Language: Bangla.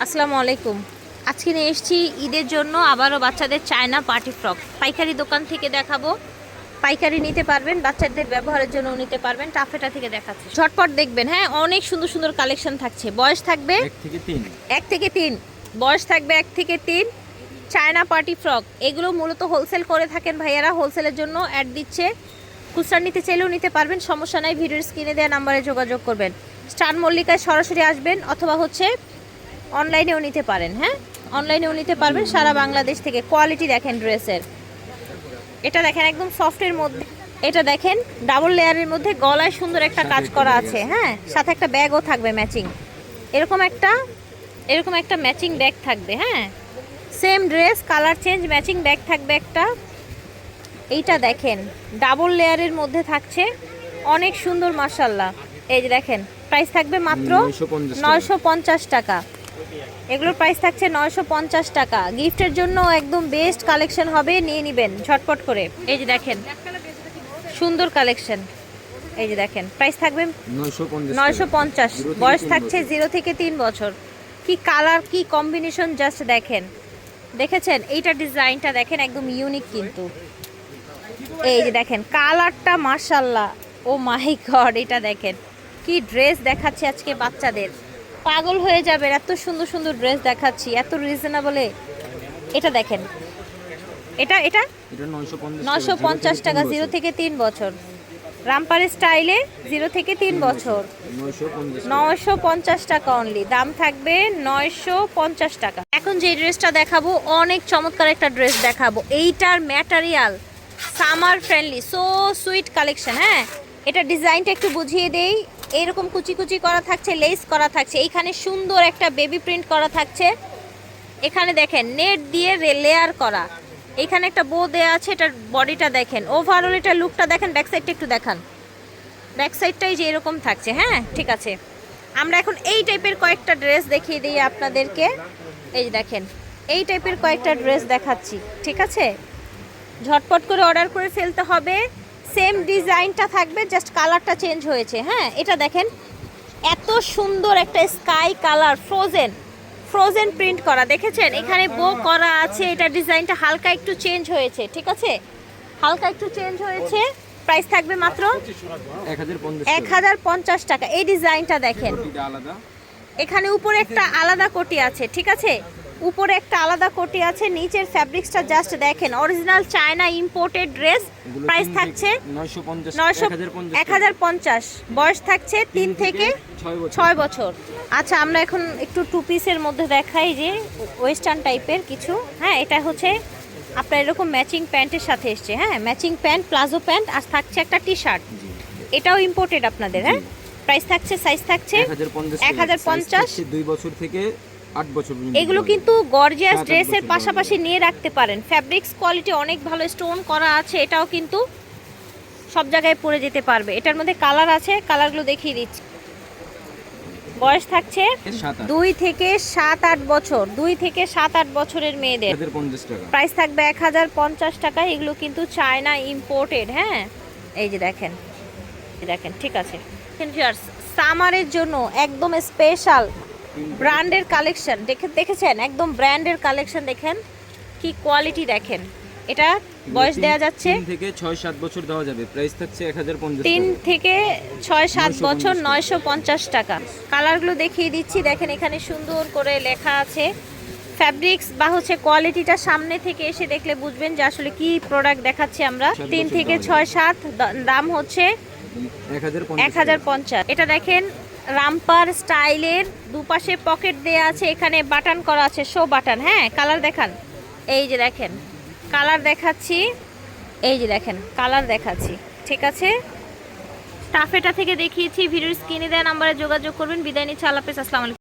আসসালামু আলাইকুম। আজকে নিয়ে এসেছি ঈদের জন্য আবারও বাচ্চাদের চায়না পার্টি ফ্রক। পাইকারি দোকান থেকে দেখাবো, পাইকারি নিতে পারবেন, বাচ্চাদের ব্যবহারের জন্য নিতে পারবেন। টাফেটা থেকে দেখাচ্ছি, ঝটপট দেখবেন। হ্যাঁ, অনেক সুন্দর সুন্দর কালেকশন থাকছে। বয়স থাকবে 1 থেকে 3, বয়স থাকবে 1 থেকে 3। চায়না পার্টি ফ্রক এগুলো মূলত হোলসেল করে থাকেন ভাইয়ারা, হোলসেলের জন্য অ্যাড দিচ্ছে। খুচরা নিতে চাইলেও নিতে পারবেন, সমস্যা নাই। ভিডিওর স্ক্রিনে দেওয়া নাম্বারে যোগাযোগ করবেন। স্টার মল্লিকায় সরাসরি আসবেন অথবা অনলাইনেও নিতে পারেন। হ্যাঁ, অনলাইনেও নিতে পারবেন সারা বাংলাদেশ থেকে। কোয়ালিটি দেখেন ড্রেসের, এটা দেখেন একদম সফটের মধ্যে। এটা দেখেন ডাবল লেয়ারের মধ্যে, গলায় সুন্দর একটা কাজ করা আছে। হ্যাঁ, সাথে একটা ব্যাগও থাকবে ম্যাচিং। এরকম একটা ম্যাচিং ব্যাগ থাকবে। হ্যাঁ, same dress, colour change, matching bag থাকবে একটা। এইটা দেখেন ডাবল লেয়ারের মধ্যে থাকছে, অনেক সুন্দর মাশাআল্লাহ। এই যে দেখেন, প্রাইস থাকবে মাত্র 950 টাকা। এগুলোর প্রাইস থাকছে 950 টাকা। গিফটের জন্য একদম বেস্ট কালেকশন হবে, নিয়ে নেবেন ঝটপট করে। এই যে দেখেন সুন্দর কালেকশন। এই যে দেখেন, প্রাইস থাকবে 950। বয়স থাকছে 0 থেকে 3 বছর। কি কালার, কি কম্বিনেশন, জাস্ট দেখেন। দেখেছেন এইটা ডিজাইনটা দেখেন, একদম ইউনিক কিন্তু। এই যে দেখেন কালারটা মাশাআল্লাহ, ও মাই গড। এটা দেখেন কি ড্রেস দেখাচ্ছি আজকে বাচ্চাদের, পাগল হয়ে যাবে। এত সুন্দর সুন্দর ড্রেস দেখাচ্ছি, এত রিজনেবলে। এটা দেখেন, এটা 950 টাকা। 0 থেকে 3 বছর, রামপার স্টাইলে 0 থেকে 3 বছর, 950 টাকা অনলি। দাম থাকবে 950 টাকা। এখন যে ড্রেসটা দেখাবো অনেক চমৎকার একটা ড্রেস দেখাবো। এইটার material summer friendly, so sweet collection. হ্যাঁ, এটা ডিজাইনটা একটু বুঝিয়ে দেই। এরকম কুচি কুচি করা থাকছে, লেস করা থাকছে। এইখানে সুন্দর একটা বেবি প্রিন্ট করা থাকছে। এখানে দেখেন নেট দিয়ে লেয়ার করা। এখানে একটা বো দেওয়া আছে। এটার বডিটা দেখেন, ওভারঅল এটা লুকটা দেখেন। ব্যাক সাইডটা একটু দেখান, ব্যাক সাইডটাই যে এরকম থাকছে। হ্যাঁ, ঠিক আছে। আমরা এখন এই টাইপের কয়েকটা ড্রেস দেখিয়ে দিই আপনাদেরকে। এই যে দেখেন এই টাইপের কয়েকটা ড্রেস দেখাচ্ছি, ঠিক আছে। ঝটপট করে অর্ডার করে ফেলতে হবে। সেম ডিজাইনটা থাকবে, জাস্ট কালারটা চেঞ্জ হয়েছে। হ্যাঁ, এটা দেখেন এত সুন্দর একটা স্কাই কালার, ফ্রোজেন প্রিন্ট করা। দেখেছেন এখানে বো করা আছে। এটা ডিজাইনটা হালকা একটু চেঞ্জ হয়েছে, ঠিক আছে, হালকা একটু চেঞ্জ হয়েছে। প্রাইস থাকবে মাত্র 1050 টাকা। এই ডিজাইনটা দেখেন, এখানে উপরে একটা আলাদা কোটি আছে, ঠিক আছে, উপরে একটা আলাদা কোটি আছে। নিচের ফ্যাব্রিক্সটা জাস্ট দেখেন, original China imported dress. Price থাকছে 1050। বয়স থাকছে 3 থেকে 6 বছর। আচ্ছা, আমরা এখন একটু টু পিসের মধ্যে দেখাই, যে ওয়েস্টার্ন টাইপের কিছু। হ্যাঁ, এটা হচ্ছে আপনার এরকম ম্যাচিং প্যান্টের সাথে এসছে। হ্যাঁ, ম্যাচিং প্যান্ট, প্লাজো প্যান্ট, আর থাকছে একটা টি শার্ট। এটাও ইম্পোর্টেড আপনাদের। হ্যাঁ, প্রাইস থাকছে, সাইজ থাকছে 1050। 2 বছর থেকে 8 বছর। এগুলো কিন্তু গর্জিয়াস ড্রেসের পাশাপাশি নিয়ে রাখতে পারেন। ফ্যাব্রিক্স কোয়ালিটি অনেক ভালো, স্টোন করা আছে। এটাও কিন্তু সব জায়গায় পরে যেতে পারবে। এটার মধ্যে কালার আছে, কালারগুলো দেখিয়ে দিচ্ছি। বয়স থাকছে 2 থেকে 7-8 বছর, 2 থেকে 7-8 বছরের মেয়েদের। প্রাইস থাকবে 1050 টাকা। এগুলো কিন্তু চায়না ইম্পোর্টেড। হ্যাঁ, এই যে দেখেন, ঠিক আছে। সামারের জন্য একদম স্পেশাল ব্র্যান্ডের কালেকশন দেখেছেন, একদম ব্র্যান্ডের কালেকশন। দেখেন কি কোয়ালিটি, দেখেন। এটা বয়স দেওয়া যাচ্ছে 3 থেকে 6-7 বছর দেওয়া যাবে। প্রাইস থাকছে 1050। 3 থেকে 6-7 বছর, 950 টাকা। কালারগুলো দেখিয়ে দিচ্ছি, দেখেন এখানে সুন্দর করে লেখা আছে। ফ্যাব্রিক্স বা কোয়ালিটিটা সামনে থেকে এসে দেখলে বুঝবেন যে আসলে কি প্রোডাক্ট দেখাচ্ছি আমরা। 3 থেকে 6-7, দাম হচ্ছে 1050। এটা দেখেন রামপার স্টাইলের, দুপাশে পকেট দেয়া আছে, এখানে বাটন করা আছে, শো বাটন। হ্যাঁ, কালার দেখান। এই যে দেখেন কালার দেখাচ্ছি, এই যে দেখেন কালার দেখাচ্ছি, ঠিক আছে। টাফেটা থেকে দেখিয়েছি। ভিডিওর স্ক্রিনে দেওয়া নাম্বারে যোগাযোগ করবেন। বিদায় নিচ্ছি, আল্লাহ হাফেজ, আসসালামু আলাইকুম।